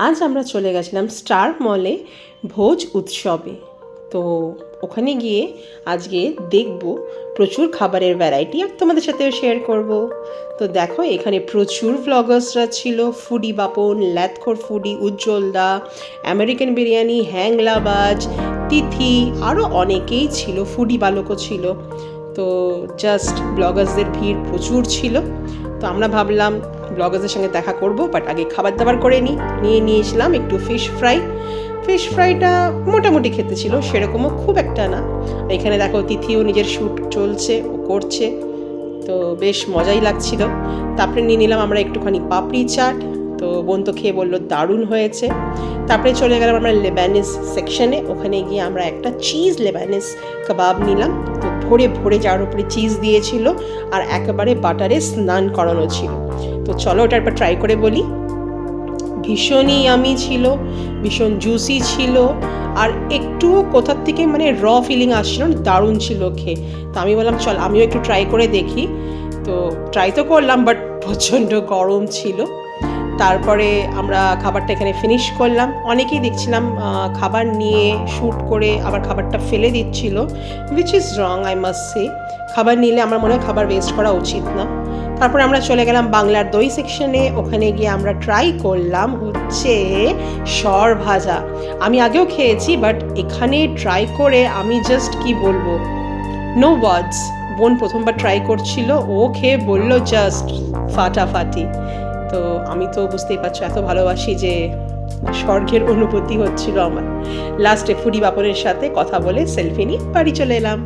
আজ আমরা চলে গেছিলাম স্টার মলে ভোজ উৎসবে। তো ওখানে গিয়ে আজকে দেখব প্রচুর খাবারের ভ্যারাইটি আর তোমাদের সাথেও শেয়ার করব। তো দেখো এখানে প্রচুর ভ্লগার্সরা ছিল, ফুডি বাপন, ল্যাথখোর ফুডি, উজ্জ্বল দা, আমেরিকান বিরিয়ানি, হ্যাংলাবাজ, তিথি, আরও অনেকেই ছিল, ফুডি বালকও ছিল। তো জাস্ট ব্লগার্সদের ভিড় প্রচুর ছিল। তো আমরা ভাবলাম ব্লগার্সদের সঙ্গে দেখা করব, বাট আগে খাবার দাবার করে নিয়েছিলাম একটু ফিশ ফ্রাইটা মোটামুটি খেতে ছিল, সেরকমও খুব একটা না। এখানে দেখো তিথিও নিজের শ্যুট চলছে, ও করছে, তো বেশ মজাই লাগছিল। তারপরে নিয়ে নিলাম আমরা একটুখানি পাপড়ি চাট। তো বোন তো খেয়ে বললো দারুণ হয়েছে। তারপরে চলে গেলাম আমরা লেবানিজ সেকশনে। ওখানে গিয়ে আমরা একটা চিজ লেবানিজ কাবাব নিলাম। তো ভরে ভরে যার উপরে চিজ দিয়েছিল আর একেবারে বাটারে স্নান করানো ছিল। তো চলো ওটার পর ট্রাই করে বলি। ভীষণই ইয়ামি ছিল, ভীষণ জুসি ছিল, আর একটু কোথার থেকে মানে র ফিলিং আসছিল, দারুণ ছিল খেয়ে। তো আমি বললাম চল আমিও একটু ট্রাই করে দেখি। তো ট্রাই তো করলাম, বাট প্রচণ্ড গরম ছিল। তারপরে আমরা খাবারটা এখানে ফিনিশ করলাম। অনেকেই দেখছিলাম খাবার নিয়ে শ্যুট করে আবার খাবারটা ফেলে দিচ্ছিল, which is wrong I must say. খাবার নিলে আমার মনে হয় খাবার ওয়েস্ট করা উচিত না। তারপরে আমরা চলে গেলাম বাংলার দই সেকশনে। ওখানে গিয়ে আমরা ট্রাই করলাম হচ্ছে সর ভাজা। আমি আগেও খেয়েছি, বাট এখানে ট্রাই করে আমি জাস্ট কি বলবো, নো ওয়ার্ডস। বোন প্রথমবার ট্রাই করছিল, ও খেয়ে বললো জাস্ট ফাটাফাটি। তো আমি তো বুঝতেই পারছো এত ভালোবাসি যে স্বর্গের অনুভূতি হচ্ছিল আমার। লাস্টে ফুডি বাপনের সাথে কথা বলে সেলফি নিয়ে বাড়ি চলে এলাম।